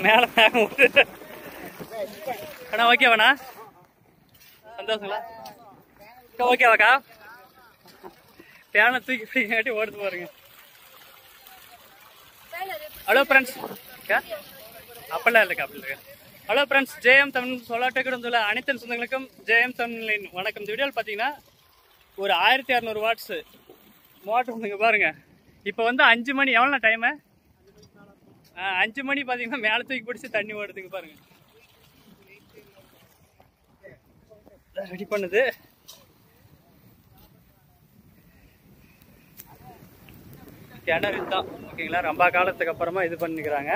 மேல அண்ணா ஓகேவாண்ணா சந்தோஷங்களா ஓகேவாக்கா பேனை தூக்கி பிடிக்காட்டி ஓடுது பாருங்க. ஹலோ ஃப்ரெண்ட்ஸ் அப்பெல்லாம் இல்லைக்கா அப்படி இல்லைக்கா. ஹலோ ஃப்ரெண்ட்ஸ் ஜேஎம் தமிழ் சொல்லாட்டக்கூட சொல்ல அனைத்து சொந்தங்களுக்கும் ஜேஎம் தமிழின் வணக்கம். இந்த வீடியோவில் பார்த்தீங்கன்னா ஒரு 1600 வாட்ஸு மோட்டர் வந்துங்க பாருங்க. இப்போ வந்து 5 மணி எவ்வளோண்ணா டைமு? 5 மணி பார்த்தீங்கன்னா மேலே தூக்கி பிடிச்சி தண்ணி ஓடுதுங்க பாருங்க. ரெடி பண்ணுது. கிணறு தான் ஓகேங்களா. ரொம்ப காலத்துக்கு அப்புறமா இது பண்ணிக்கிறாங்க.